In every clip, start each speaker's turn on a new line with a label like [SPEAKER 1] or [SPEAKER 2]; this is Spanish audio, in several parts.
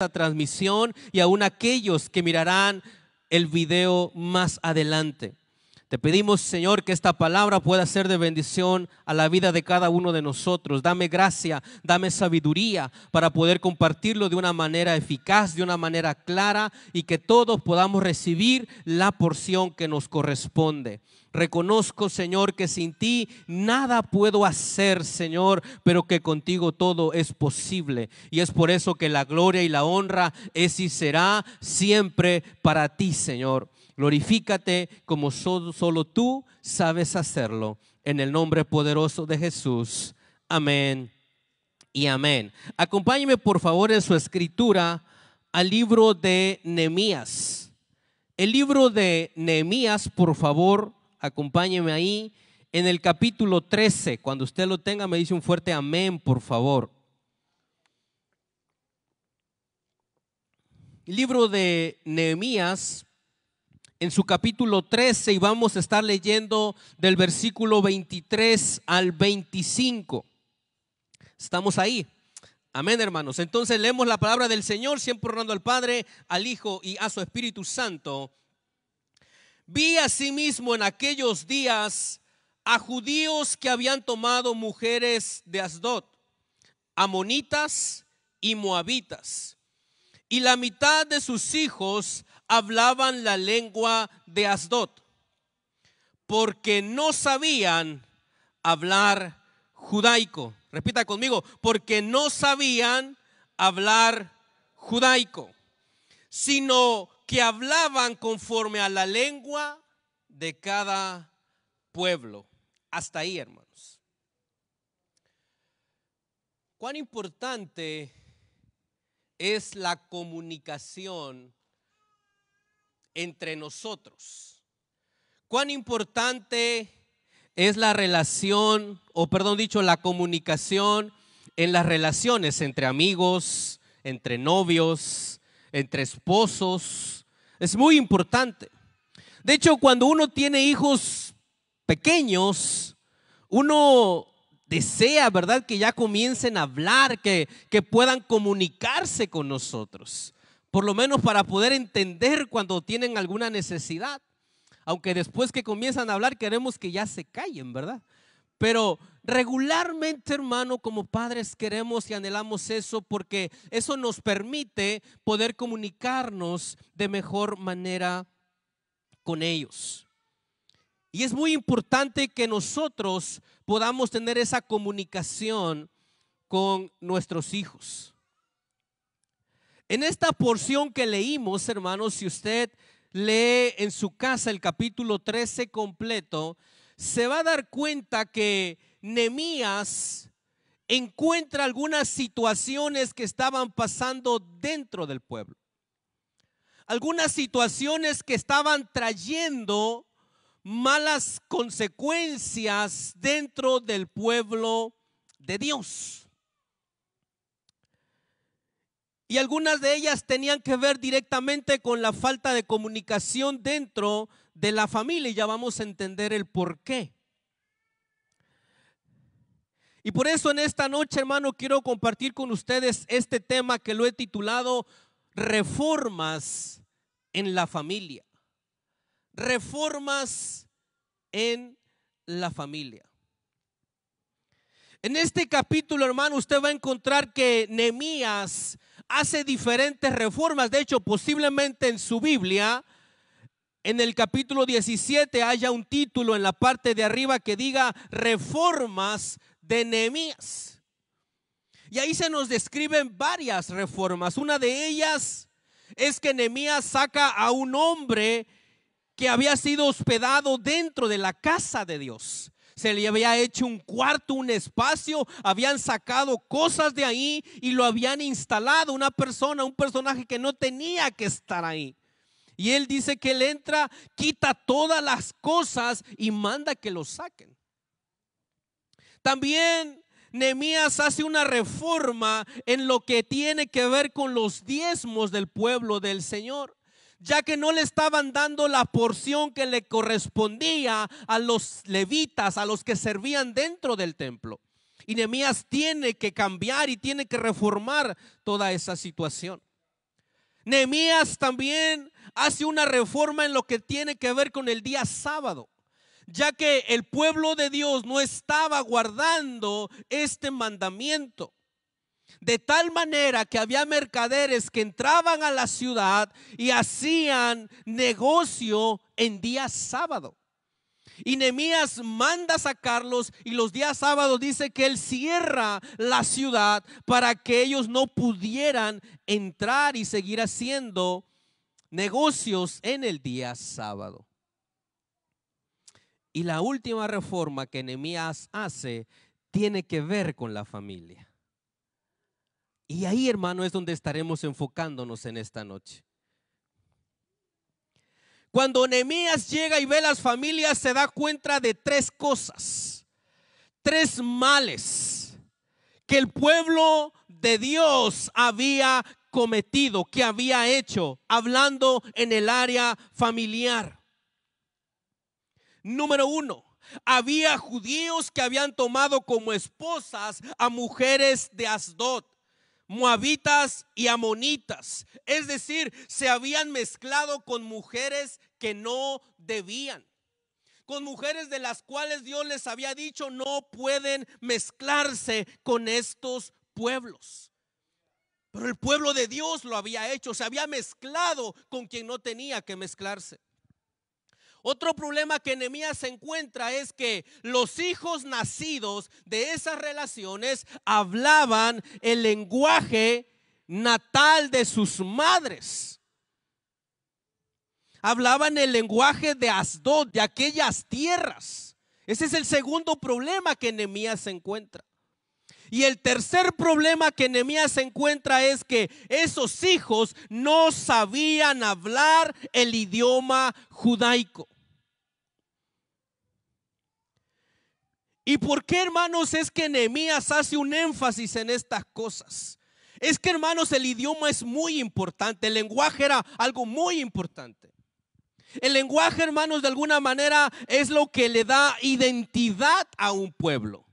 [SPEAKER 1] esta transmisión y aún aquellos que mirarán el video más adelante. Te pedimos, Señor, que esta palabra pueda ser de bendición a la vida de cada uno de nosotros. Dame gracia, dame sabiduría para poder compartirlo de una manera eficaz, de una manera clara, y que todos podamos recibir la porción que nos corresponde. Reconozco, Señor, que sin ti nada puedo hacer, Señor, pero que contigo todo es posible. Y es por eso que la gloria y la honra es y será siempre para ti, Señor. Glorifícate como solo tú sabes hacerlo. En el nombre poderoso de Jesús. Amén y amén. Acompáñeme por favor en su escritura al libro de Nehemías. El libro de Nehemías, por favor, acompáñeme ahí en el capítulo 13. Cuando usted lo tenga, me dice un fuerte amén, por favor. El libro de Nehemías, en su capítulo 13, y vamos a estar leyendo del versículo 23 al 25. Estamos ahí. Amén, hermanos. Entonces leemos la palabra del Señor, siempre honrando al Padre, al Hijo y a su Espíritu Santo. Vi asimismo en aquellos días a judíos que habían tomado mujeres de Asdod, amonitas y moabitas, y la mitad de sus hijos hablaban la lengua de Asdod, porque no sabían hablar judaico. Repita conmigo, porque no sabían hablar judaico, sino que hablaban conforme a la lengua de cada pueblo. Hasta ahí, hermanos. ¿Cuán importante es la comunicación entre nosotros? ¿Cuán importante es la relación, la comunicación en las relaciones entre amigos, entre novios, entre esposos? Es muy importante. De hecho, cuando uno tiene hijos pequeños, uno desea, ¿verdad?, que ya comiencen a hablar, que puedan comunicarse con nosotros, por lo menos para poder entender cuando tienen alguna necesidad. Aunque después que comienzan a hablar queremos que ya se callen, ¿verdad? Pero regularmente, hermano, como padres queremos y anhelamos eso, porque eso nos permite poder comunicarnos de mejor manera con ellos. Y es muy importante que nosotros podamos tener esa comunicación con nuestros hijos. En esta porción que leímos, hermanos, si usted lee en su casa el capítulo 13 completo, se va a dar cuenta que Nehemías encuentra algunas situaciones que estaban pasando dentro del pueblo. Algunas situaciones que estaban trayendo malas consecuencias dentro del pueblo de Dios. Y algunas de ellas tenían que ver directamente con la falta de comunicación dentro de la familia, y ya vamos a entender el por qué. Y por eso en esta noche, hermano, quiero compartir con ustedes este tema que lo he titulado Reformas en la familia. Reformas en la familia. En este capítulo, hermano, usted va a encontrar que Nehemías hace diferentes reformas. De hecho, posiblemente en su Biblia, en el capítulo 17, haya un título en la parte de arriba que diga Reformas de Nehemías. Y ahí se nos describen varias reformas. Una de ellas es que Nehemías saca a un hombre que había sido hospedado dentro de la casa de Dios. Se le había hecho un cuarto, un espacio, habían sacado cosas de ahí y lo habían instalado un personaje que no tenía que estar ahí. Y él dice que él entra, quita todas las cosas y manda que lo saquen. También Nehemías hace una reforma en lo que tiene que ver con los diezmos del pueblo del Señor, ya que no le estaban dando la porción que le correspondía a los levitas, a los que servían dentro del templo. Y Nehemías tiene que cambiar y tiene que reformar toda esa situación. Nehemías también hace una reforma en lo que tiene que ver con el día sábado, ya que el pueblo de Dios no estaba guardando este mandamiento. De tal manera que había mercaderes que entraban a la ciudad y hacían negocio en día sábado. Y Nehemías manda sacarlos, y los días sábados dice que él cierra la ciudad para que ellos no pudieran entrar y seguir haciendo negocios en el día sábado. Y la última reforma que Nehemías hace tiene que ver con la familia. Y ahí, hermano, es donde estaremos enfocándonos en esta noche. Cuando Nehemías llega y ve las familias, se da cuenta de tres cosas, tres males que el pueblo de Dios había cometido, que había hecho, hablando en el área familiar. Número uno, había judíos que habían tomado como esposas a mujeres de Asdod, moabitas y amonitas, es decir, se habían mezclado con mujeres que no debían, con mujeres de las cuales Dios les había dicho no pueden mezclarse con estos pueblos. Pero el pueblo de Dios lo había hecho, se había mezclado con quien no tenía que mezclarse. Otro problema que Nehemías se encuentra es que los hijos nacidos de esas relaciones hablaban el lenguaje natal de sus madres. Hablaban el lenguaje de Asdod, de aquellas tierras. Ese es el segundo problema que Nehemías se encuentra. Y el tercer problema que Nehemías se encuentra es que esos hijos no sabían hablar el idioma judaico. ¿Y por qué, hermanos, es que Nehemías hace un énfasis en estas cosas? Es que, hermanos, el idioma es muy importante, el lenguaje era algo muy importante. El lenguaje, hermanos, de alguna manera es lo que le da identidad a un pueblo.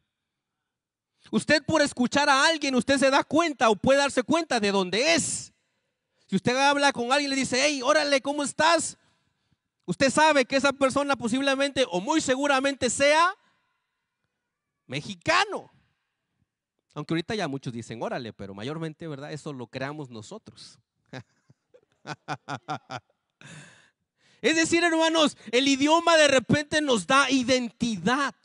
[SPEAKER 1] Usted, por escuchar a alguien, usted se da cuenta o puede darse cuenta de dónde es. Si usted habla con alguien y le dice, hey, órale, ¿cómo estás? Usted sabe que esa persona posiblemente o muy seguramente sea mexicano. Aunque ahorita ya muchos dicen, órale, pero mayormente, ¿verdad? Eso lo creamos nosotros. Es decir, hermanos, el idioma de repente nos da identidad.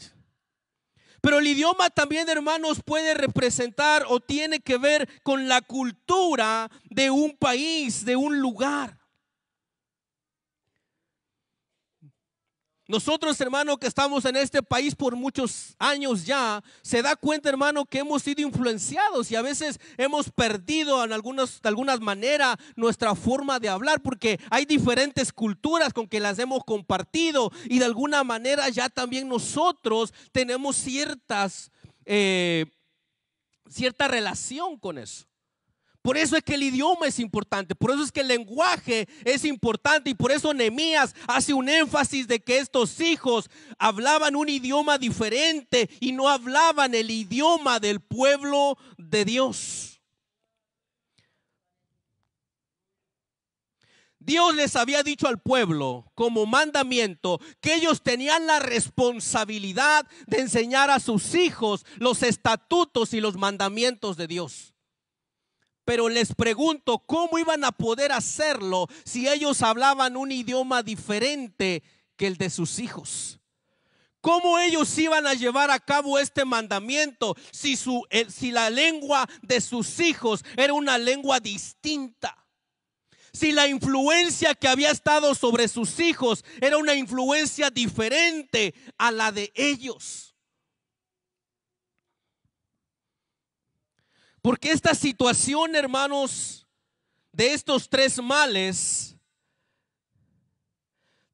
[SPEAKER 1] Pero el idioma también, hermanos, puede representar o tiene que ver con la cultura de un país, de un lugar. Nosotros, hermano, que estamos en este país por muchos años ya, se da cuenta, hermano, que hemos sido influenciados y a veces hemos perdido de alguna manera nuestra forma de hablar, porque hay diferentes culturas con que las hemos compartido y de alguna manera ya también nosotros tenemos cierta relación con eso. Por eso es que el idioma es importante, por eso es que el lenguaje es importante y por eso Nehemías hace un énfasis de que estos hijos hablaban un idioma diferente y no hablaban el idioma del pueblo de Dios. Dios les había dicho al pueblo como mandamiento que ellos tenían la responsabilidad de enseñar a sus hijos los estatutos y los mandamientos de Dios. Pero les pregunto, ¿cómo iban a poder hacerlo si ellos hablaban un idioma diferente que el de sus hijos? ¿Cómo ellos iban a llevar a cabo este mandamiento si la lengua de sus hijos era una lengua distinta? Si la influencia que había estado sobre sus hijos era una influencia diferente a la de ellos. Porque esta situación, hermanos, de estos tres males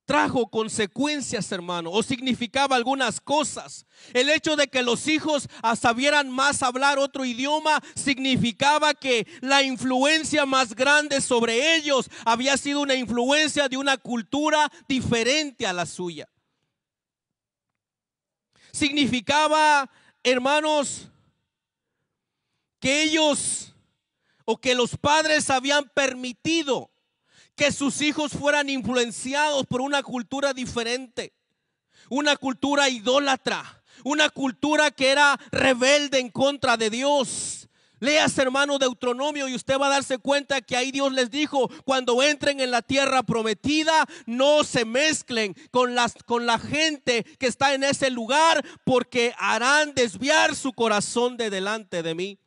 [SPEAKER 1] trajo consecuencias, hermano, o significaba algunas cosas. El hecho de que los hijos sabieran más hablar otro idioma significaba que la influencia más grande sobre ellos había sido una influencia de una cultura diferente a la suya. Significaba, hermanos, que ellos o que los padres habían permitido que sus hijos fueran influenciados por una cultura diferente, una cultura idólatra, una cultura que era rebelde en contra de Dios. Leas, hermano, Deuteronomio, y usted va a darse cuenta que ahí Dios les dijo: cuando entren en la tierra prometida, no se mezclen con la gente que está en ese lugar, porque harán desviar su corazón de delante de mí.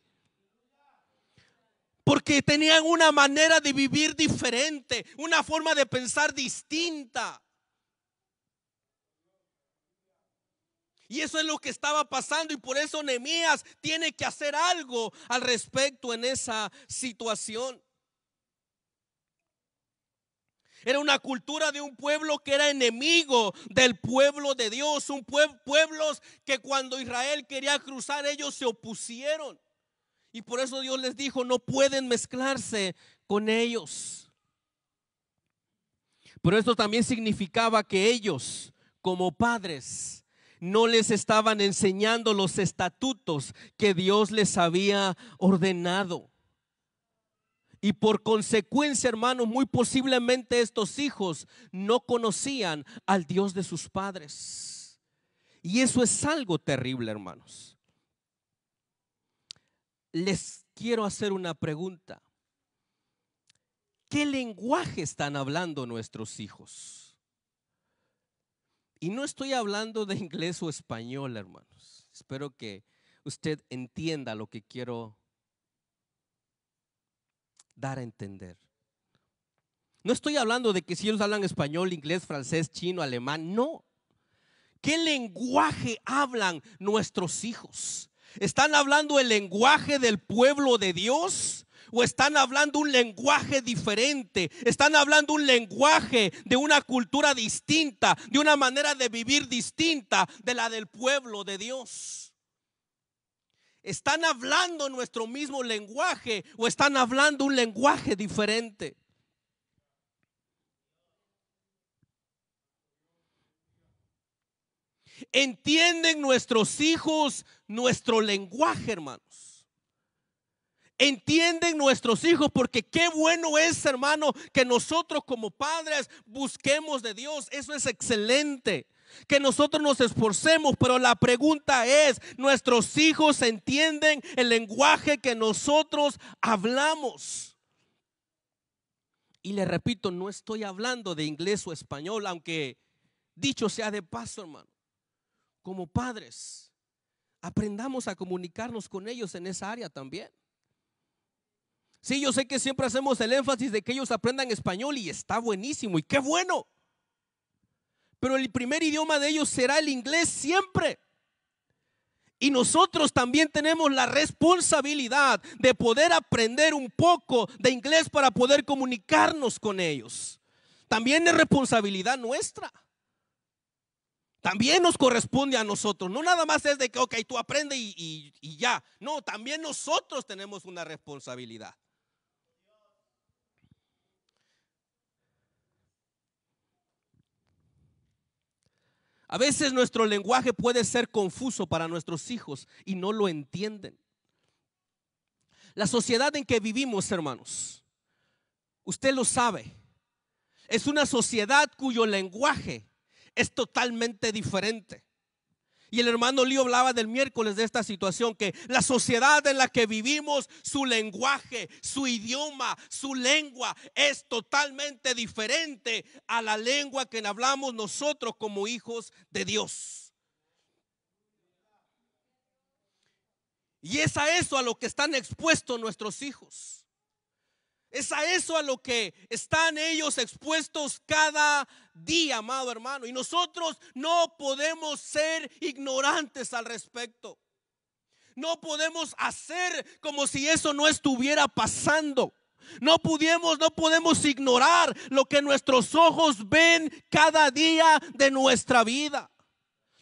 [SPEAKER 1] Porque tenían una manera de vivir diferente, una forma de pensar distinta. Y eso es lo que estaba pasando, y por eso Nehemías tiene que hacer algo al respecto en esa situación. Era una cultura de un pueblo que era enemigo del pueblo de Dios, pueblos que cuando Israel quería cruzar, ellos se opusieron. Y por eso Dios les dijo: no pueden mezclarse con ellos. Pero esto también significaba que ellos, como padres, no les estaban enseñando los estatutos que Dios les había ordenado. Y por consecuencia, hermanos, muy posiblemente estos hijos no conocían al Dios de sus padres. Y eso es algo terrible, hermanos. Les quiero hacer una pregunta. ¿Qué lenguaje están hablando nuestros hijos? Y no estoy hablando de inglés o español, hermanos. Espero que usted entienda lo que quiero dar a entender. No estoy hablando de que si ellos hablan español, inglés, francés, chino, alemán. No. ¿Qué lenguaje hablan nuestros hijos? ¿Están hablando el lenguaje del pueblo de Dios? ¿O están hablando un lenguaje diferente? ¿Están hablando un lenguaje de una cultura distinta, de una manera de vivir distinta de la del pueblo de Dios? ¿Están hablando nuestro mismo lenguaje o están hablando un lenguaje diferente? ¿Entienden nuestros hijos nuestro lenguaje, hermanos? ¿Entienden nuestros hijos? Porque qué bueno es, hermano, que nosotros como padres busquemos de Dios. Eso es excelente. Que nosotros nos esforcemos, pero la pregunta es: ¿nuestros hijos entienden el lenguaje que nosotros hablamos? Y le repito, no estoy hablando de inglés o español, aunque dicho sea de paso, hermano, como padres, aprendamos a comunicarnos con ellos en esa área también. Sí, yo sé que siempre hacemos el énfasis de que ellos aprendan español, y está buenísimo y qué bueno. Pero el primer idioma de ellos será el inglés siempre. Y nosotros también tenemos la responsabilidad de poder aprender un poco de inglés para poder comunicarnos con ellos. También es responsabilidad nuestra. También nos corresponde a nosotros. No nada más es de que, ok, tú aprende y ya. No, también nosotros tenemos una responsabilidad. A veces nuestro lenguaje puede ser confuso para nuestros hijos y no lo entienden. La sociedad en que vivimos, hermanos, usted lo sabe, es una sociedad cuyo lenguaje es totalmente diferente. Y el hermano Lío hablaba del miércoles de esta situación, que la sociedad en la que vivimos, su lenguaje, su idioma, su lengua es totalmente diferente a la lengua que hablamos nosotros como hijos de Dios. Y es a eso a lo que están expuestos nuestros hijos. Es a eso a lo que están ellos expuestos cada día, amado hermano. Y nosotros no podemos ser ignorantes al respecto. No podemos hacer como si eso no estuviera pasando. No podemos ignorar lo que nuestros ojos ven cada día de nuestra vida.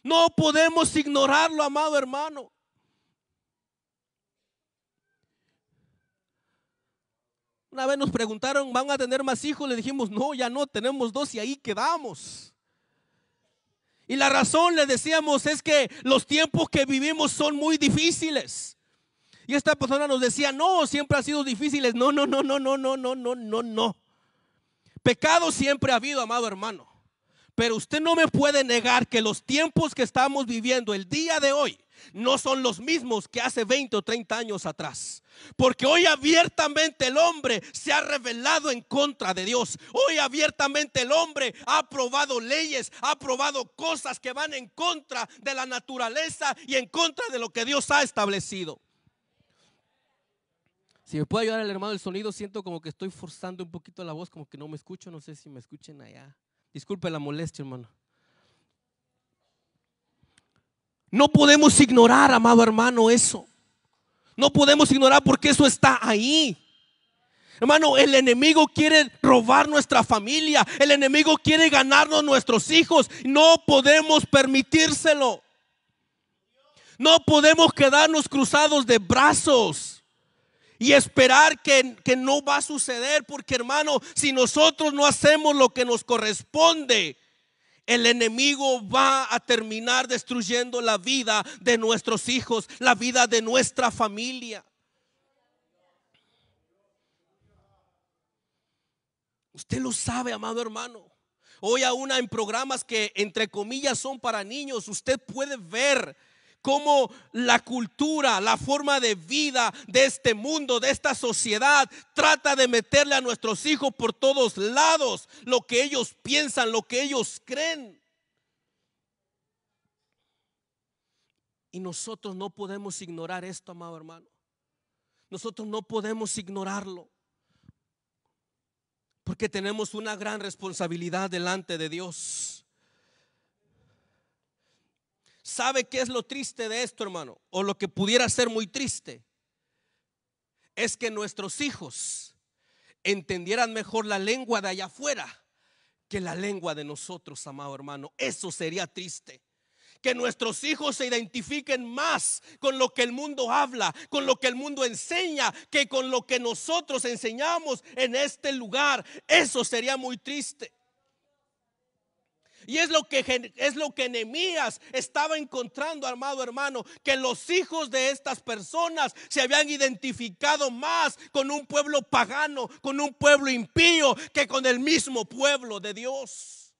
[SPEAKER 1] No podemos ignorarlo, amado hermano. Una vez nos preguntaron: ¿van a tener más hijos? Le dijimos: no, ya no, tenemos 2 y ahí quedamos. Y la razón, le decíamos, es que los tiempos que vivimos son muy difíciles. Y esta persona nos decía, no, siempre ha sido difíciles. No, no, no, no, no, no, no, no, no, no. Pecado siempre ha habido, amado hermano. Pero usted no me puede negar que los tiempos que estamos viviendo el día de hoy no son los mismos que hace 20 o 30 años atrás. Porque hoy abiertamente el hombre se ha rebelado en contra de Dios. Hoy abiertamente el hombre ha aprobado leyes, ha aprobado cosas que van en contra de la naturaleza y en contra de lo que Dios ha establecido. Si me puede ayudar el hermano del sonido, siento como que estoy forzando un poquito la voz, como que no me escucho, no sé si me escuchen allá. Disculpe la molestia, hermano. No podemos ignorar, amado hermano, eso. No podemos ignorar porque eso está ahí. Hermano, el enemigo quiere robar nuestra familia. El enemigo quiere ganarnos nuestros hijos. No podemos permitírselo. No podemos quedarnos cruzados de brazos y esperar que no va a suceder. Porque, hermano, si nosotros no hacemos lo que nos corresponde, el enemigo va a terminar destruyendo la vida de nuestros hijos, la vida de nuestra familia. Usted lo sabe, amado hermano. Hoy aún en programas que entre comillas son para niños, usted puede ver cómo la cultura, la forma de vida de este mundo, de esta sociedad, trata de meterle a nuestros hijos por todos lados lo que ellos piensan, lo que ellos creen. Y nosotros no podemos ignorar esto, amado hermano. Nosotros no podemos ignorarlo, porque tenemos una gran responsabilidad delante de Dios. ¿Sabe qué es lo triste de esto, hermano? O lo que pudiera ser muy triste, es que nuestros hijos entendieran mejor la lengua de allá afuera que la lengua de nosotros, amado hermano. Eso sería triste. Que nuestros hijos se identifiquen más con lo que el mundo habla, con lo que el mundo enseña, que con lo que nosotros enseñamos en este lugar. Eso sería muy triste. Y es lo que Nehemías estaba encontrando, amado hermano, que los hijos de estas personas se habían identificado más con un pueblo pagano, con un pueblo impío, que con el mismo pueblo de Dios.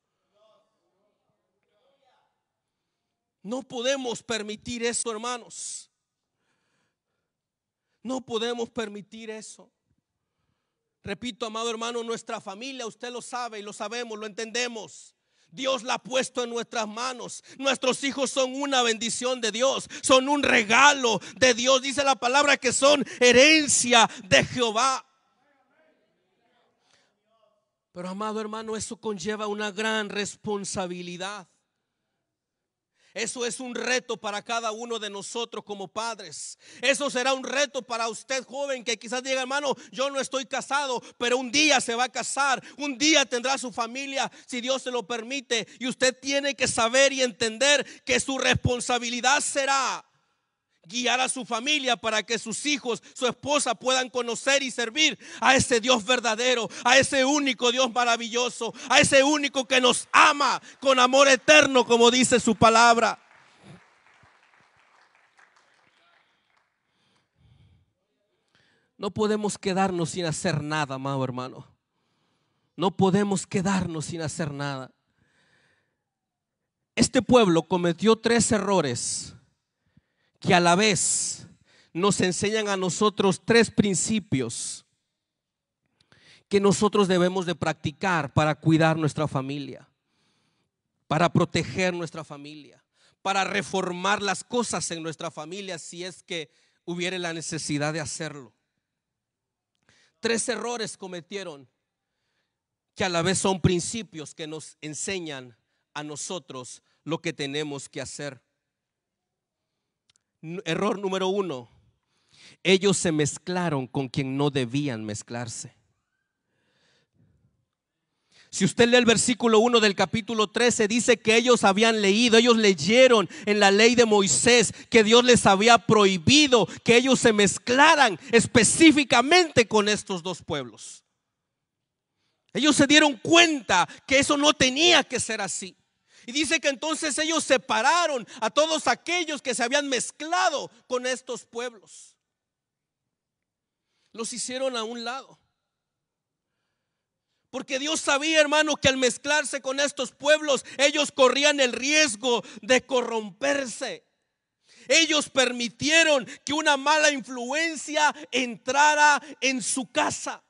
[SPEAKER 1] No podemos permitir eso, hermanos. No podemos permitir eso. Repito, amado hermano, nuestra familia, usted lo sabe y lo sabemos, lo entendemos. Dios la ha puesto en nuestras manos. Nuestros hijos son una bendición de Dios, son un regalo de Dios. Dice la palabra que son herencia de Jehová. Pero, amado hermano, eso conlleva una gran responsabilidad. Eso es un reto para cada uno de nosotros como padres. Eso será un reto para usted, joven, que quizás diga, hermano, yo no estoy casado, pero un día se va a casar, un día tendrá su familia, si Dios se lo permite. Y usted tiene que saber y entender que su responsabilidad será guiar a su familia para que sus hijos, su esposa puedan conocer y servir a ese Dios verdadero, a ese único Dios maravilloso, a ese único que nos ama con amor eterno, como dice su palabra. No podemos quedarnos sin hacer nada, amado hermano. No podemos quedarnos sin hacer nada. Este pueblo cometió 3 errores que a la vez nos enseñan a nosotros 3 principios que nosotros debemos de practicar para cuidar nuestra familia, para proteger nuestra familia, para reformar las cosas en nuestra familia si es que hubiera la necesidad de hacerlo. 3 errores cometieron que a la vez son principios que nos enseñan a nosotros lo que tenemos que hacer. Error número 1: ellos se mezclaron con quien no debían mezclarse. Si usted lee el versículo 1 del capítulo 13, dice que ellos leyeron en la ley de Moisés que Dios les había prohibido que ellos se mezclaran específicamente con estos 2 pueblos. Ellos se dieron cuenta que eso no tenía que ser así. Y dice que entonces ellos separaron a todos aquellos que se habían mezclado con estos pueblos. los hicieron a un lado. Porque Dios sabía, hermano, que al mezclarse con estos pueblos, ellos corrían el riesgo de corromperse. Ellos permitieron que una mala influencia entrara en su casa,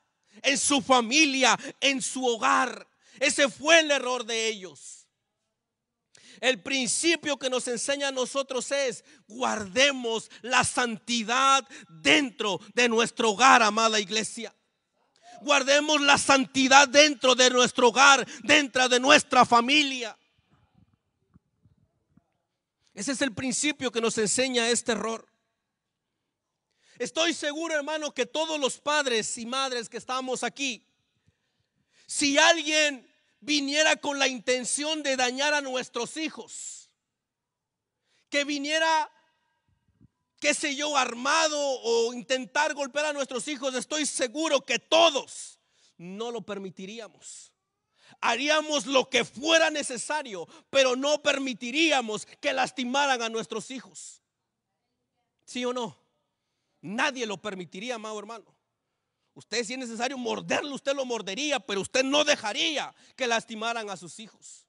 [SPEAKER 1] en su familia, en su hogar. Ese fue el error de ellos. El principio que nos enseña a nosotros es: guardemos la santidad dentro de nuestro hogar, amada iglesia. Guardemos la santidad dentro de nuestro hogar, dentro de nuestra familia. Ese es el principio que nos enseña este error. Estoy seguro, hermano, que todos los padres y madres que estamos aquí, si alguien viniera con la intención de dañar a nuestros hijos, que viniera, qué sé yo, armado o intentar golpear a nuestros hijos, estoy seguro que todos no lo permitiríamos. Haríamos lo que fuera necesario, pero no permitiríamos que lastimaran a nuestros hijos. ¿Sí o no? Nadie lo permitiría, amado hermano. Usted, si es necesario morderlo, usted lo mordería, pero usted no dejaría que lastimaran a sus hijos.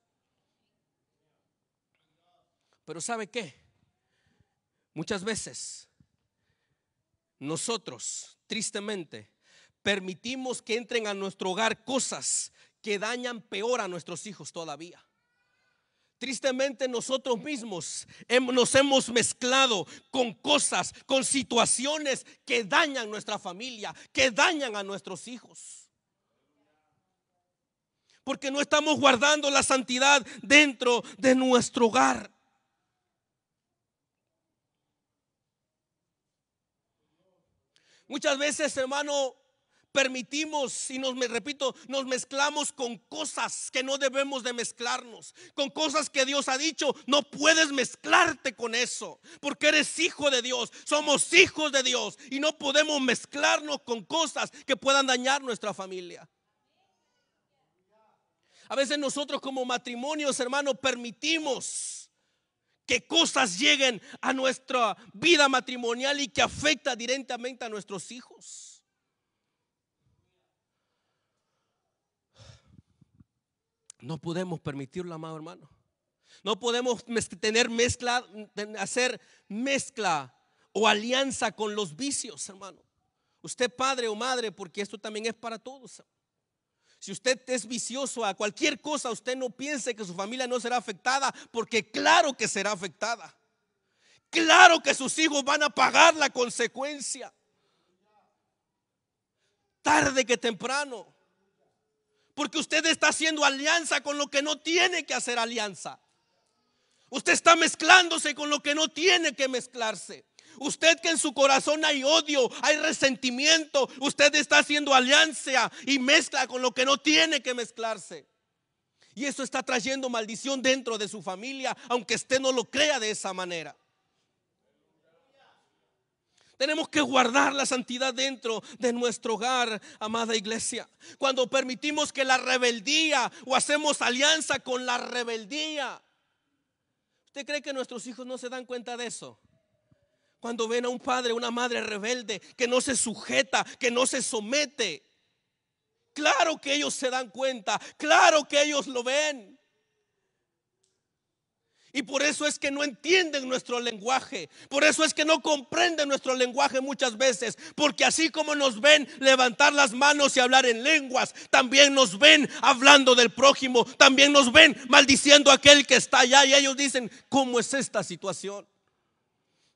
[SPEAKER 1] Pero ¿sabe qué? Muchas veces nosotros, tristemente, permitimos que entren a nuestro hogar cosas que dañan peor a nuestros hijos todavía. Tristemente nosotros mismos nos hemos mezclado con cosas, con situaciones que dañan nuestra familia, que dañan a nuestros hijos. Porque no estamos guardando la santidad dentro de nuestro hogar. Muchas veces, hermano, permitimos y nos mezclamos con cosas que no debemos de mezclarnos, con cosas que Dios ha dicho: no puedes mezclarte con eso, porque eres hijo de Dios, somos hijos de Dios y no podemos mezclarnos con cosas que puedan dañar nuestra familia. A veces nosotros como matrimonios, hermano, permitimos que cosas lleguen a nuestra vida matrimonial y que afecta directamente a nuestros hijos. No podemos permitirlo, amado hermano. No podemos hacer mezcla o alianza con los vicios, hermano. Usted, padre o madre, porque esto también es para todos. Si usted es vicioso a cualquier cosa, usted no piense que su familia no será afectada, porque claro que será afectada. Claro que sus hijos van a pagar la consecuencia, tarde que temprano. Porque usted está haciendo alianza con lo que no tiene que hacer alianza. Usted está mezclándose con lo que no tiene que mezclarse. Usted, que en su corazón hay odio, hay resentimiento, usted está haciendo alianza y mezcla con lo que no tiene que mezclarse. Y eso está trayendo maldición dentro de su familia, aunque usted no lo crea de esa manera. Tenemos que guardar la santidad dentro de nuestro hogar, amada iglesia. Cuando permitimos que la rebeldía o hacemos alianza con la rebeldía, ¿usted cree que nuestros hijos no se dan cuenta de eso? Cuando ven a un padre o una madre rebelde que no se sujeta, que no se somete, claro que ellos se dan cuenta, claro que ellos lo ven. Y por eso es que no entienden nuestro lenguaje. Por eso es que no comprenden nuestro lenguaje muchas veces. Porque así como nos ven levantar las manos y hablar en lenguas, también nos ven hablando del prójimo. También nos ven maldiciendo a aquel que está allá. Y ellos dicen: ¿cómo es esta situación?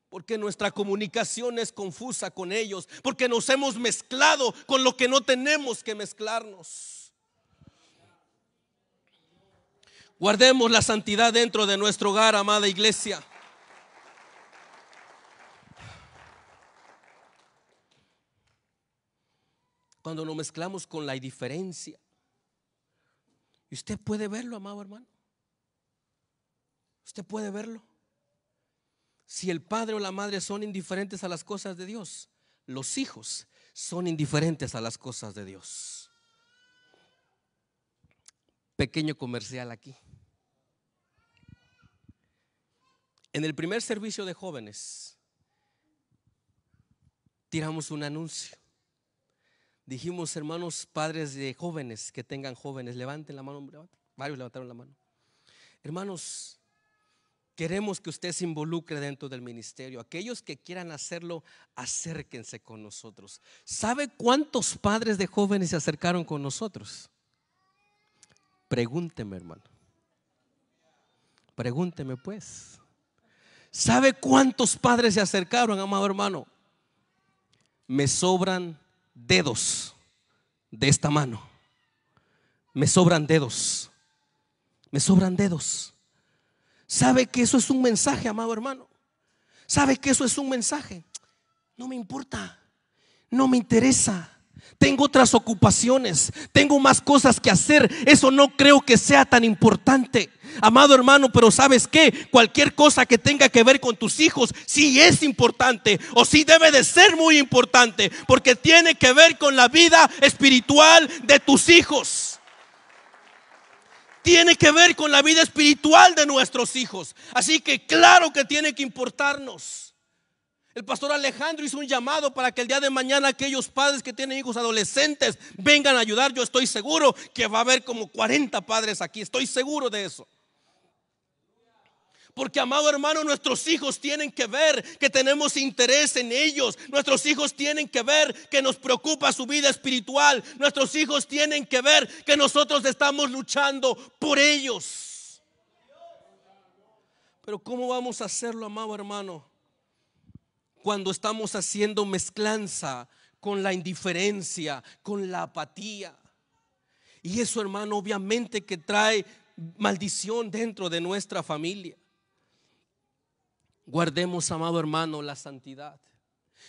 [SPEAKER 1] Porque nuestra comunicación es confusa con ellos. Porque nos hemos mezclado con lo que no tenemos que mezclarnos. Guardemos la santidad dentro de nuestro hogar, amada iglesia. Cuando nos mezclamos con la indiferencia, y usted puede verlo, amado hermano. Usted puede verlo. Si el padre o la madre son indiferentes a las cosas de Dios, los hijos son indiferentes a las cosas de Dios. Pequeño comercial aquí. En el primer servicio de jóvenes tiramos un anuncio Dijimos, hermanos, padres de jóvenes que tengan jóvenes, levanten la mano. Varios levantaron la mano. Hermanos, queremos que usted se involucre dentro del ministerio. Aquellos que quieran hacerlo, acérquense con nosotros. ¿Sabe cuántos padres de jóvenes se acercaron con nosotros? Pregúnteme, hermano. Pregúnteme pues. ¿Sabe cuántos padres se acercaron, amado hermano? Me sobran dedos de esta mano. Me sobran dedos. Me sobran dedos. ¿Sabe que eso es un mensaje, amado hermano? ¿Sabe que eso es un mensaje? No me importa, no me interesa. Tengo otras ocupaciones, tengo más cosas que hacer. Eso no creo que sea tan importante, amado hermano. Pero ¿sabes qué? Cualquier cosa que tenga que ver con tus hijos sí es importante, o sí debe de ser muy importante, porque tiene que ver con la vida espiritual de tus hijos. Tiene que ver con la vida espiritual de nuestros hijos. Así que claro que tiene que importarnos. El pastor Alejandro hizo un llamado para que el día de mañana aquellos padres que tienen hijos adolescentes vengan a ayudar. Yo estoy seguro que va a haber como 40 padres aquí. Estoy seguro de eso. Porque, amado hermano, nuestros hijos tienen que ver que tenemos interés en ellos. Nuestros hijos tienen que ver que nos preocupa su vida espiritual. Nuestros hijos tienen que ver que nosotros estamos luchando por ellos. Pero ¿cómo vamos a hacerlo, amado hermano, cuando estamos haciendo mezclanza con la indiferencia, con la apatía? Y eso, hermano, obviamente que trae maldición dentro de nuestra familia. Guardemos, amado hermano, la santidad.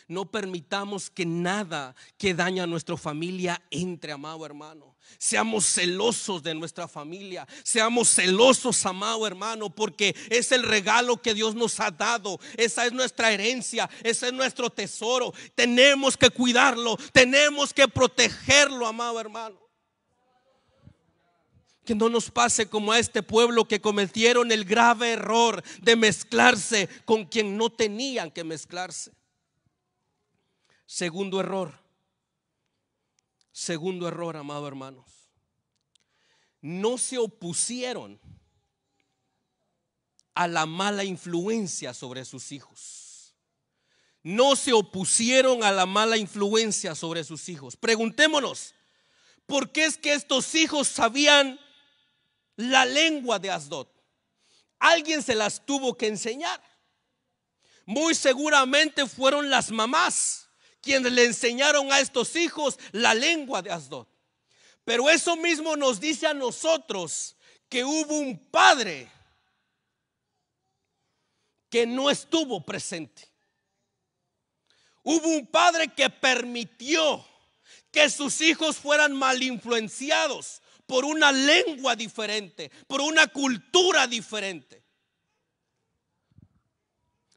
[SPEAKER 1] No permitamos que nada que daña a nuestra familia entre, amado hermano. Seamos celosos de nuestra familia. Seamos celosos, amado hermano, porque es el regalo que Dios nos ha dado. Esa es nuestra herencia, ese es nuestro tesoro. Tenemos que cuidarlo, tenemos que protegerlo, amado hermano. Que no nos pase como a este pueblo que cometieron el grave error de mezclarse con quien no tenían que mezclarse. Segundo error, amado hermanos. No se opusieron a la mala influencia sobre sus hijos. No se opusieron a la mala influencia sobre sus hijos. Preguntémonos, ¿por qué es que estos hijos sabían la lengua de Asdod? Alguien se las tuvo que enseñar. Muy seguramente fueron las mamás quienes le enseñaron a estos hijos la lengua de Asdod. Pero eso mismo nos dice a nosotros que hubo un padre que no estuvo presente. Hubo un padre que permitió que sus hijos fueran mal influenciados por una lengua diferente, por una cultura diferente.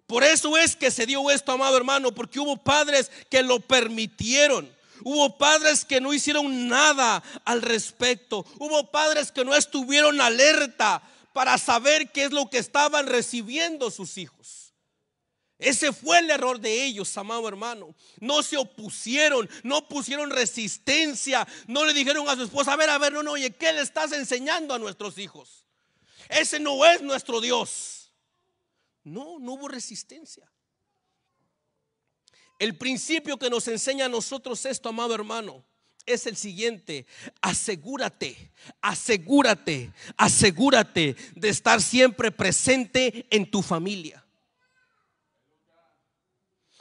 [SPEAKER 1] Por eso es que se dio esto, amado hermano, porque hubo padres que lo permitieron. Hubo padres que no hicieron nada al respecto. Hubo padres que no estuvieron alerta para saber qué es lo que estaban recibiendo sus hijos. Ese fue el error de ellos, amado hermano. No se opusieron, no pusieron resistencia, no le dijeron a su esposa: a ver, no, oye, ¿qué le estás enseñando a nuestros hijos? Ese no es nuestro Dios. No hubo resistencia. El principio que nos enseña a nosotros esto, amado hermano, es el siguiente: asegúrate de estar siempre presente en tu familia.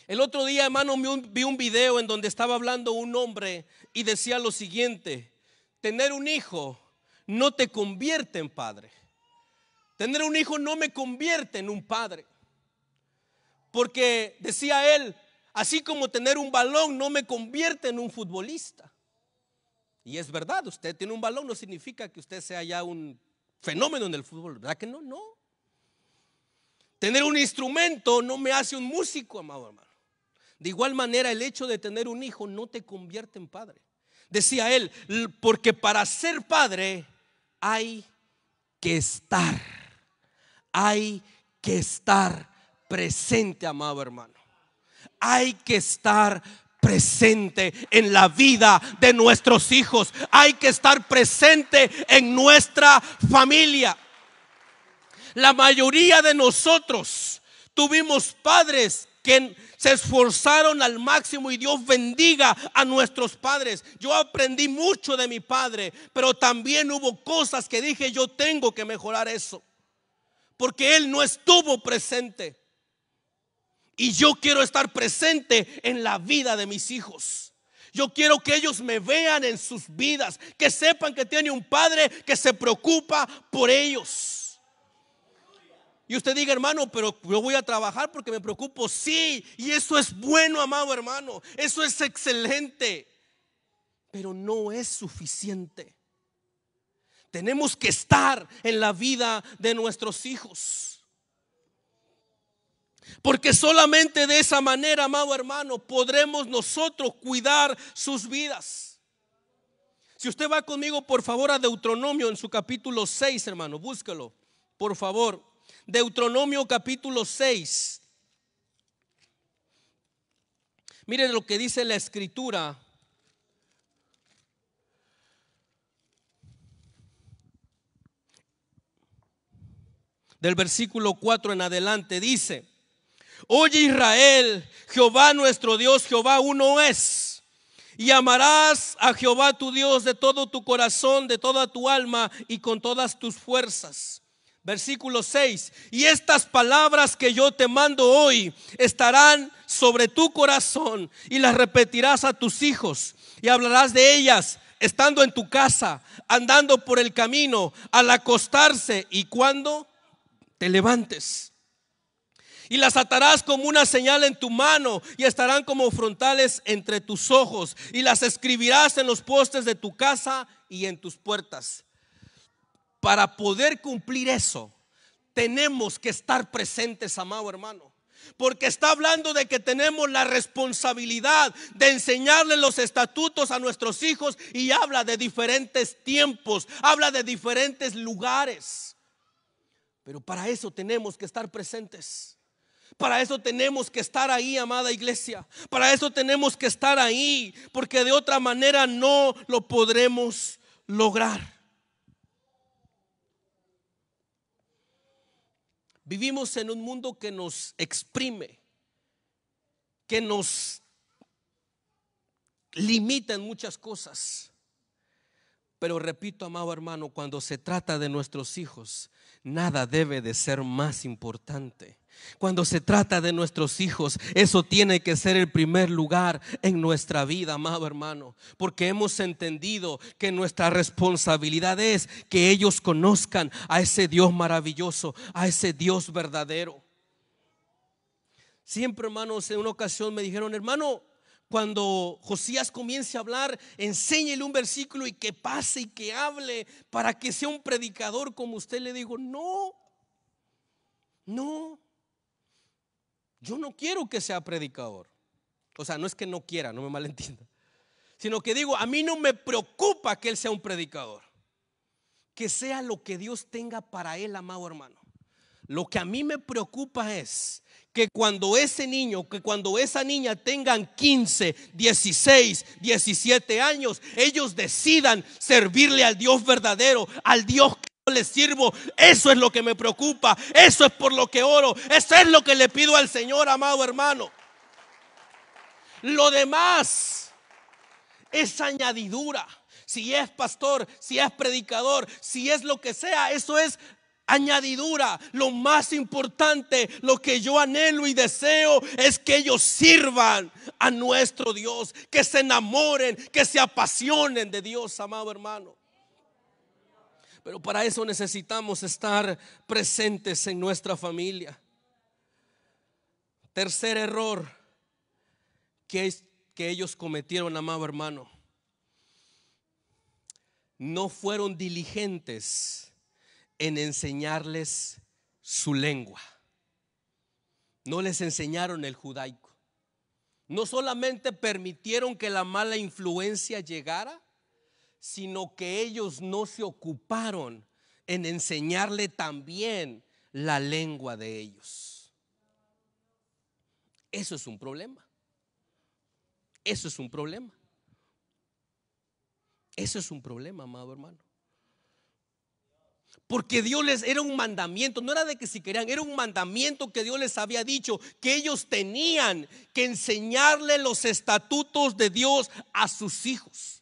[SPEAKER 1] El otro día, hermano, vi un video en donde estaba hablando un hombre y decía lo siguiente: tener un hijo no te convierte en padre. Tener un hijo no me convierte en un padre. Porque decía él, así como tener un balón no me convierte en un futbolista. Y es verdad, usted tiene un balón no significa que usted sea ya un fenómeno en el fútbol, ¿verdad que no? No. Tener un instrumento no me hace un músico, amado hermano. De igual manera, el hecho de tener un hijo no te convierte en padre. Decía él, porque para ser padre hay que estar presente, amado hermano. Hay que estar presente en la vida de nuestros hijos. Hay que estar presente en nuestra familia. La mayoría de nosotros tuvimos padres que se esforzaron al máximo, y Dios bendiga a nuestros padres. Yo aprendí mucho de mi padre, pero también hubo cosas que dije: yo tengo que mejorar eso, porque él no estuvo presente. Y yo quiero estar presente en la vida de mis hijos. Yo quiero que ellos me vean en sus vidas, que sepan que tiene un padre que se preocupa por ellos. Y usted diga: hermano, pero yo voy a trabajar porque me preocupo. Sí, y eso es bueno, amado hermano. Eso es excelente, pero no es suficiente. Tenemos que estar en la vida de nuestros hijos, porque solamente de esa manera, amado hermano, podremos nosotros cuidar sus vidas. Si usted va conmigo, por favor, a Deuteronomio en su capítulo 6, hermano, búsquelo, por favor. Deuteronomio capítulo 6. Miren lo que dice la escritura. Del versículo 4 en adelante dice: oye Israel, Jehová nuestro Dios, Jehová uno es. Y amarás a Jehová tu Dios de todo tu corazón, de toda tu alma y con todas tus fuerzas. Versículo 6: y estas palabras que yo te mando hoy estarán sobre tu corazón, y las repetirás a tus hijos, y hablarás de ellas estando en tu casa, andando por el camino, al acostarse y cuando te levantes. Y las atarás como una señal en tu mano, y estarán como frontales entre tus ojos, y las escribirás en los postes de tu casa y en tus puertas. Para poder cumplir eso, tenemos que estar presentes, amado hermano, porque está hablando de que tenemos la responsabilidad de enseñarle los estatutos a nuestros hijos, y habla de diferentes tiempos, habla de diferentes lugares. Pero para eso tenemos que estar presentes. Para eso tenemos que estar ahí, amada iglesia. Para eso tenemos que estar ahí, porque de otra manera no lo podremos lograr. Vivimos en un mundo que nos exprime, que nos limita en muchas cosas. Pero repito, amado hermano, cuando se trata de nuestros hijos, nada debe de ser más importante. Cuando se trata de nuestros hijos, eso tiene que ser el primer lugar en nuestra vida, amado hermano, porque hemos entendido que nuestra responsabilidad es que ellos conozcan a ese Dios maravilloso, a ese Dios verdadero. Siempre, hermanos, en una ocasión me dijeron: hermano, cuando Josías comience a hablar, enséñele un versículo y que pase y que hable para que sea un predicador como usted. Le digo: no, yo no quiero que sea predicador. O sea, no es que no quiera, no me malentienda, sino que digo, a mí no me preocupa que él sea un predicador, que sea lo que Dios tenga para él, amado hermano. Lo que a mí me preocupa es que cuando ese niño, que cuando esa niña tengan 15, 16, 17 años, ellos decidan servirle al Dios verdadero, al Dios que yo les sirvo. Eso es lo que me preocupa, eso es por lo que oro, eso es lo que le pido al Señor, amado hermano. Lo demás es añadidura. Si es pastor, si es predicador, si es lo que sea, eso es añadidura. Lo más importante, lo que yo anhelo y deseo, es que ellos sirvan a nuestro Dios, que se enamoren, que se apasionen de Dios, amado hermano. Pero para eso necesitamos estar presentes en nuestra familia. Tercer error que ellos cometieron, amado hermano: no fueron diligentes en enseñarles su lengua. No les enseñaron el judaico. No solamente permitieron que la mala influencia llegara, sino que ellos no se ocuparon en enseñarle también la lengua de ellos. Eso es un problema. Eso es un problema. Eso es un problema, amado hermano. Porque Dios les era un mandamiento, no era de que si querían, era un mandamiento que Dios les había dicho que ellos tenían que enseñarle los estatutos de Dios a sus hijos.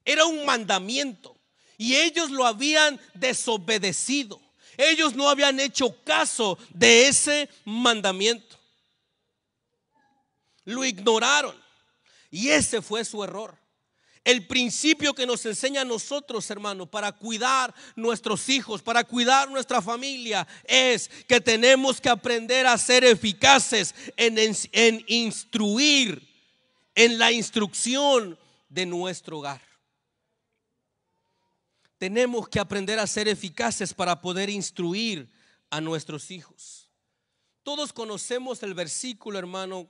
[SPEAKER 1] Era un mandamiento y ellos lo habían desobedecido. Ellos no habían hecho caso de ese mandamiento. Lo ignoraron y ese fue su error. El principio que nos enseña a nosotros, hermanos, para cuidar nuestros hijos, para cuidar nuestra familia, es que tenemos que aprender a ser eficaces en instruir, en la instrucción de nuestro hogar. Tenemos que aprender a ser eficaces para poder instruir a nuestros hijos. Todos conocemos el versículo, hermano,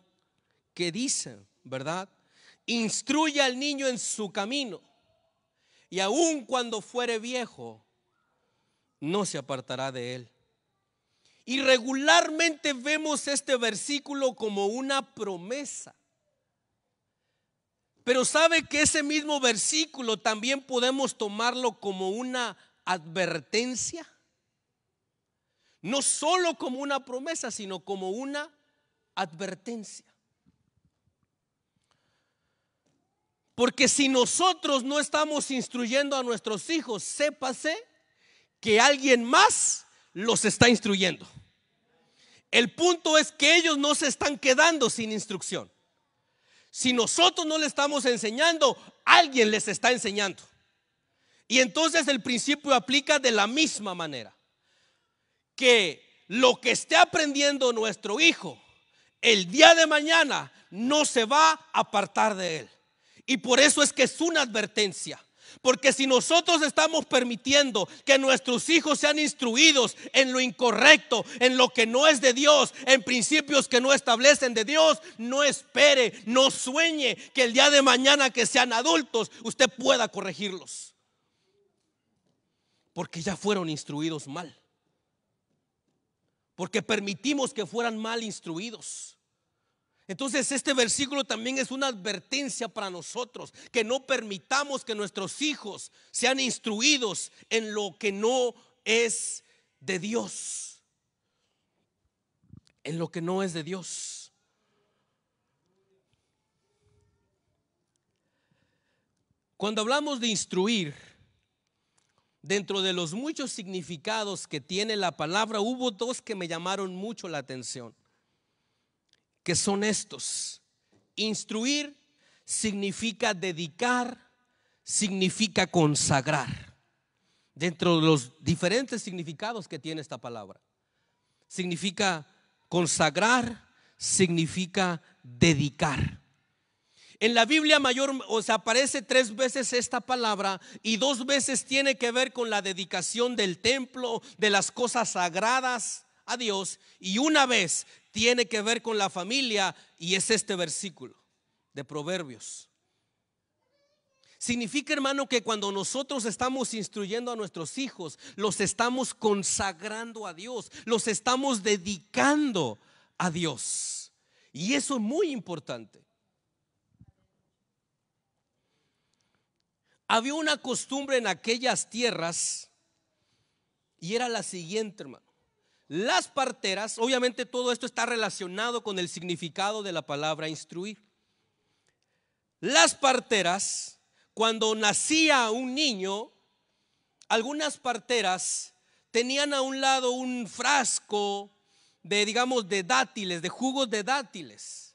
[SPEAKER 1] que dice, ¿verdad? Instruye al niño en su camino, y aun cuando fuere viejo, no se apartará de él. Y regularmente vemos este versículo como una promesa. Pero ¿sabe que ese mismo versículo también podemos tomarlo como una advertencia? No solo como una promesa, sino como una advertencia. Porque si nosotros no estamos instruyendo a nuestros hijos, sépase que alguien más los está instruyendo. El punto es que ellos no se están quedando sin instrucción. Si nosotros no le estamos enseñando, alguien les está enseñando. Y entonces el principio aplica de la misma manera. Que lo que esté aprendiendo nuestro hijo, el día de mañana no se va a apartar de él. Y por eso es que es una advertencia. Porque si nosotros estamos permitiendo que nuestros hijos sean instruidos en lo incorrecto, en lo que no es de Dios, en principios que no establecen de Dios, no espere, no sueñe que el día de mañana que sean adultos usted pueda corregirlos. Porque ya fueron instruidos mal. Porque permitimos que fueran mal instruidos. Entonces este versículo también es una advertencia para nosotros, que no permitamos que nuestros hijos sean instruidos en lo que no es de Dios. En lo que no es de Dios. Cuando hablamos de instruir, dentro de los muchos significados que tiene la palabra, hubo dos que me llamaron mucho la atención. Que son estos. Instruir significa dedicar, significa consagrar. Dentro de los diferentes significados que tiene esta palabra, significa consagrar, significa dedicar. En la Biblia mayor, aparece 3 veces esta palabra y 2 veces tiene que ver con la dedicación del templo, de las cosas sagradas a Dios, y una vez tiene que ver con la familia, y es este versículo de Proverbios. Significa, hermano, que cuando nosotros estamos instruyendo a nuestros hijos, los estamos consagrando a Dios, los estamos dedicando a Dios, y eso es muy importante. Había una costumbre en aquellas tierras y era la siguiente, hermano. Las parteras, obviamente todo esto está relacionado con el significado de la palabra instruir. Las parteras, cuando nacía un niño, algunas parteras tenían a un lado un frasco de, digamos, de dátiles, de jugos de dátiles.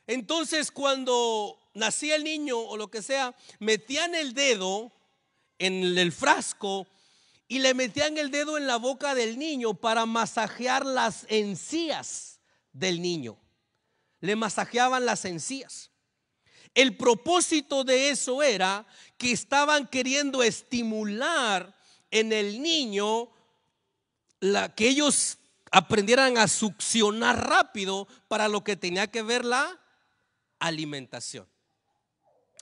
[SPEAKER 1] Entonces cuando nacía el niño o lo que sea, metían el dedo en el frasco y le metían el dedo en la boca del niño para masajear las encías del niño. Le masajeaban las encías. El propósito de eso era que estaban queriendo estimular en el niño que ellos aprendieran a succionar rápido para lo que tenía que ver la alimentación.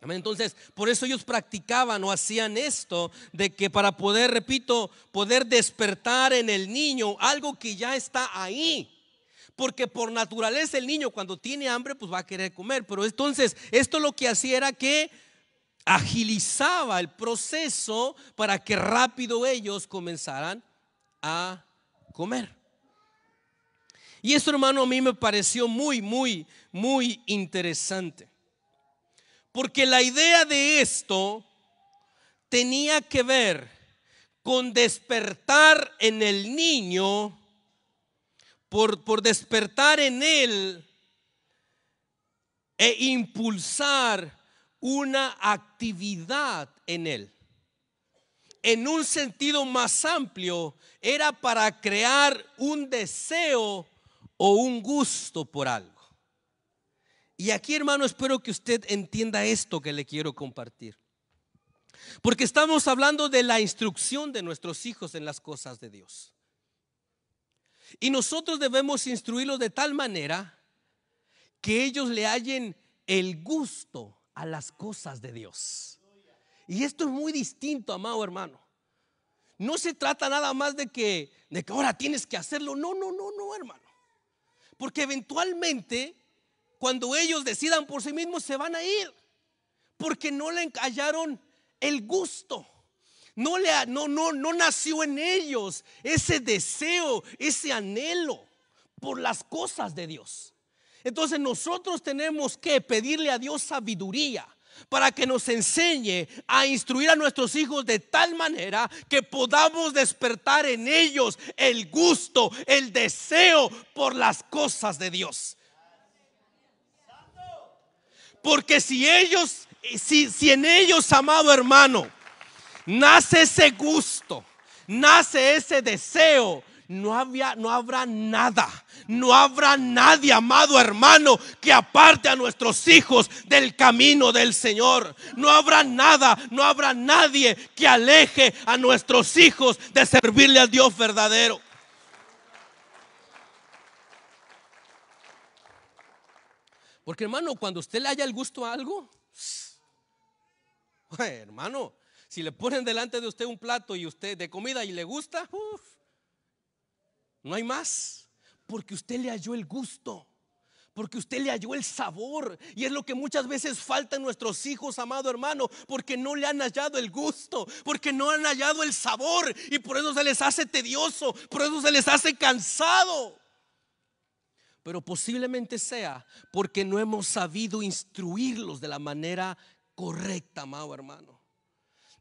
[SPEAKER 1] Entonces, por eso ellos practicaban o hacían esto, de que para poder, repito, poder despertar en el niño algo que ya está ahí. Porque por naturaleza el niño cuando tiene hambre pues va a querer comer. Pero entonces esto lo que hacía era que agilizaba el proceso para que rápido ellos comenzaran a comer. Y eso, hermano, a mí me pareció muy interesante. Porque la idea de esto tenía que ver con despertar en el niño, por despertar en él e impulsar una actividad en él. En un sentido más amplio, era para crear un deseo o un gusto por algo. Y aquí, hermano, espero que usted entienda esto que le quiero compartir. Porque estamos hablando de la instrucción de nuestros hijos en las cosas de Dios. Y nosotros debemos instruirlos de tal manera que ellos le hallen el gusto a las cosas de Dios. Y esto es muy distinto, amado hermano. No se trata nada más de que ahora tienes que hacerlo. No, hermano. Porque eventualmente, cuando ellos decidan por sí mismos, se van a ir. Porque no le hallaron el gusto. No nació en ellos ese deseo, ese anhelo por las cosas de Dios. Entonces nosotros tenemos que pedirle a Dios sabiduría para que nos enseñe a instruir a nuestros hijos de tal manera que podamos despertar en ellos el gusto, el deseo por las cosas de Dios. Porque si en ellos, amado hermano, nace ese gusto, nace ese deseo, no habrá nada, no habrá nadie, amado hermano, que aparte a nuestros hijos del camino del Señor. No habrá nada, no habrá nadie que aleje a nuestros hijos de servirle al Dios verdadero. Porque, hermano, cuando usted le haya el gusto a algo, hermano, si le ponen delante de usted un plato y usted de comida y le gusta, no hay más. Porque usted le halló el gusto, porque usted le halló el sabor. Y es lo que muchas veces falta en nuestros hijos, amado hermano, porque no le han hallado el gusto, porque no han hallado el sabor. Y por eso se les hace tedioso, por eso se les hace cansado. Pero posiblemente sea porque no hemos sabido instruirlos de la manera correcta, amado hermano.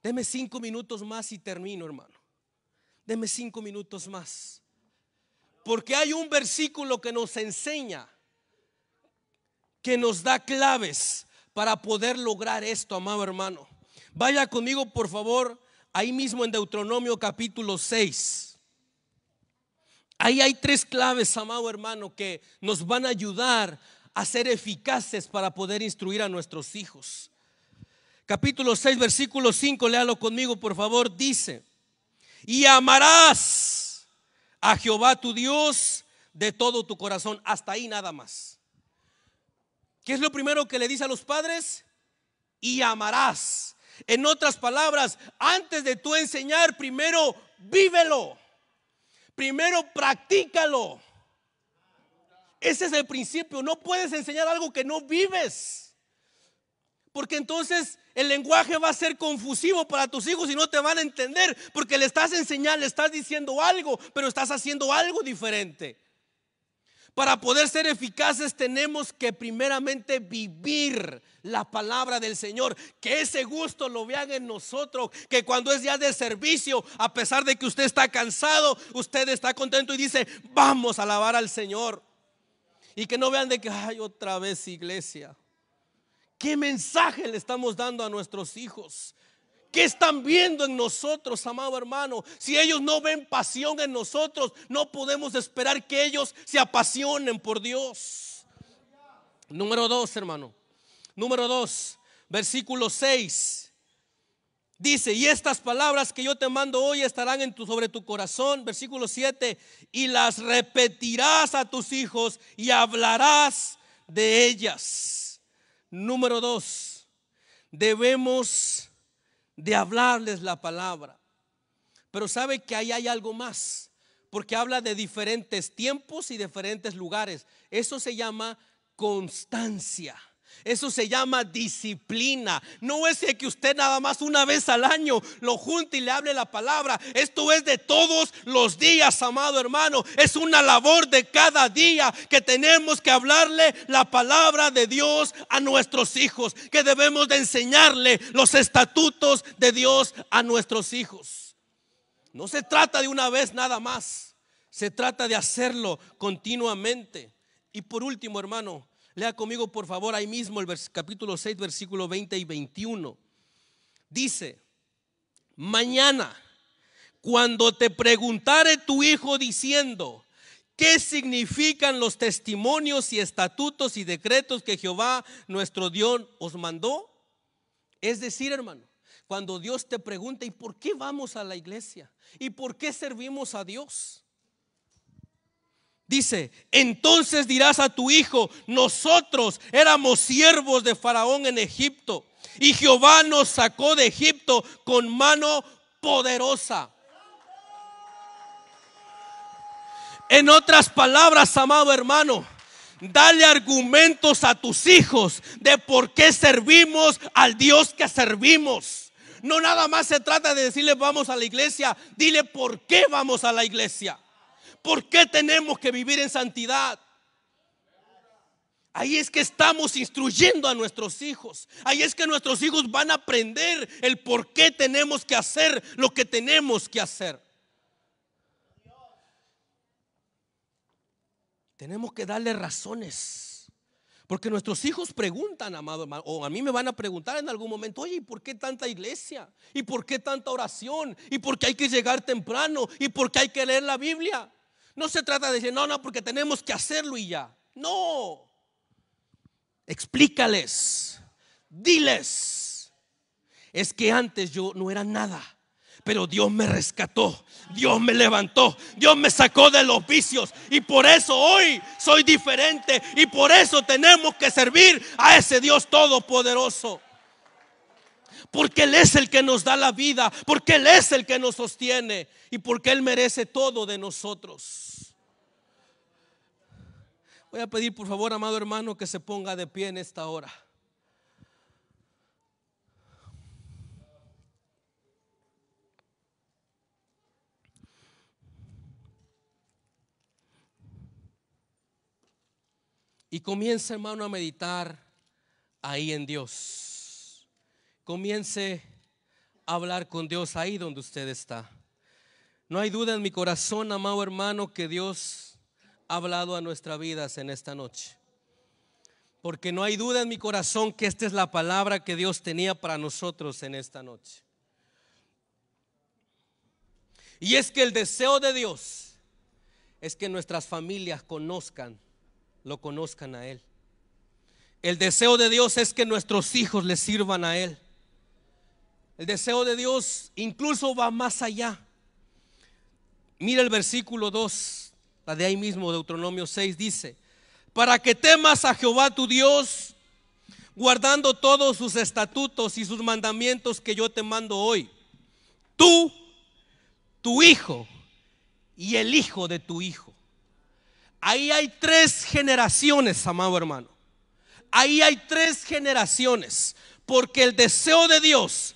[SPEAKER 1] Deme 5 minutos más y termino, hermano. Deme 5 minutos más. Porque hay un versículo que nos enseña, que nos da claves para poder lograr esto, amado hermano. Vaya conmigo, por favor, ahí mismo en Deuteronomio capítulo 6. Ahí hay 3 claves, amado hermano, que nos van a ayudar a ser eficaces para poder instruir a nuestros hijos. Capítulo 6, versículo 5, léalo conmigo, por favor. Dice: y amarás a Jehová tu Dios de todo tu corazón. Hasta ahí nada más. ¿Qué es lo primero que le dice a los padres? Y amarás. En otras palabras, antes de tú enseñar, primero vívelo, primero practícalo. Ese es el principio. No puedes enseñar algo que no vives, porque entonces el lenguaje va a ser confusivo para tus hijos y no te van a entender, porque le estás enseñando, le estás diciendo algo, pero estás haciendo algo diferente. Para poder ser eficaces tenemos que primeramente vivir la palabra del Señor, que ese gusto lo vean en nosotros, que cuando es día de servicio, a pesar de que usted está cansado, usted está contento y dice: vamos a alabar al Señor. Y que no vean de que ay, otra vez iglesia. ¿Qué mensaje le estamos dando a nuestros hijos? ¿Qué están viendo en nosotros, amado hermano? Si ellos no ven pasión en nosotros, no podemos esperar que ellos se apasionen por Dios. Número 2, hermano. Número 2, versículo 6. Dice: y estas palabras que yo te mando hoy estarán sobre tu corazón. Versículo 7. Y las repetirás a tus hijos y hablarás de ellas. Número 2, debemos de hablarles la palabra. Pero sabe que ahí hay algo más, porque habla de diferentes tiempos y diferentes lugares. Eso se llama constancia. Eso se llama disciplina. No es que usted nada más una vez al año lo junte y le hable la palabra. Esto es de todos los días, amado hermano. Es una labor de cada día que tenemos que hablarle la palabra de Dios a nuestros hijos, que debemos de enseñarle los estatutos de Dios a nuestros hijos. No se trata de una vez nada más, se trata de hacerlo continuamente. Y por último, hermano, lea conmigo por favor ahí mismo el capítulo 6, versículo 20 y 21. Dice: mañana, cuando te preguntare tu hijo diciendo: ¿qué significan los testimonios y estatutos y decretos que Jehová nuestro Dios os mandó? Es decir, hermano, cuando Dios te pregunta: ¿y por qué vamos a la iglesia? ¿Y por qué servimos a Dios? Dice: entonces dirás a tu hijo: nosotros éramos siervos de Faraón en Egipto, y Jehová nos sacó de Egipto con mano poderosa. En otras palabras, amado hermano, dale argumentos a tus hijos de por qué servimos al Dios que servimos. No nada más se trata de decirle vamos a la iglesia, dile por qué vamos a la iglesia. ¿Por qué tenemos que vivir en santidad? Ahí es que estamos instruyendo a nuestros hijos. Ahí es que nuestros hijos van a aprender el por qué tenemos que hacer lo que tenemos que hacer. Tenemos que darle razones, porque nuestros hijos preguntan, amado hermano, o a mí me van a preguntar en algún momento: oye, ¿y por qué tanta iglesia? ¿Y por qué tanta oración? ¿Y por qué hay que llegar temprano? ¿Y por qué hay que leer la Biblia? No se trata de decir no, porque tenemos que hacerlo y ya. No. Explícales, diles: es que antes yo no era nada, pero Dios me rescató, Dios me levantó, Dios me sacó de los vicios, y por eso hoy soy diferente, y por eso tenemos que servir a ese Dios todopoderoso. Porque Él es el que nos da la vida, porque Él es el que nos sostiene, y porque Él merece todo de nosotros. Voy a pedir por favor, amado hermano, que se ponga de pie en esta hora. Y comience, hermano, a meditar ahí en Dios. Comience a hablar con Dios ahí donde usted está. No hay duda en mi corazón, amado hermano, que Dios ha hablado a nuestras vidas en esta noche. Porque no hay duda en mi corazón que esta es la palabra que Dios tenía para nosotros en esta noche. Y es que el deseo de Dios es que nuestras familias lo conozcan a Él. El deseo de Dios es que nuestros hijos le sirvan a Él. El deseo de Dios incluso va más allá. Mira el versículo 2, la de ahí mismo, Deuteronomio 6, dice: para que temas a Jehová tu Dios, guardando todos sus estatutos y sus mandamientos que yo te mando hoy, tú, tu hijo y el hijo de tu hijo. Ahí hay 3 generaciones, amado hermano. Ahí hay 3 generaciones, porque el deseo de Dios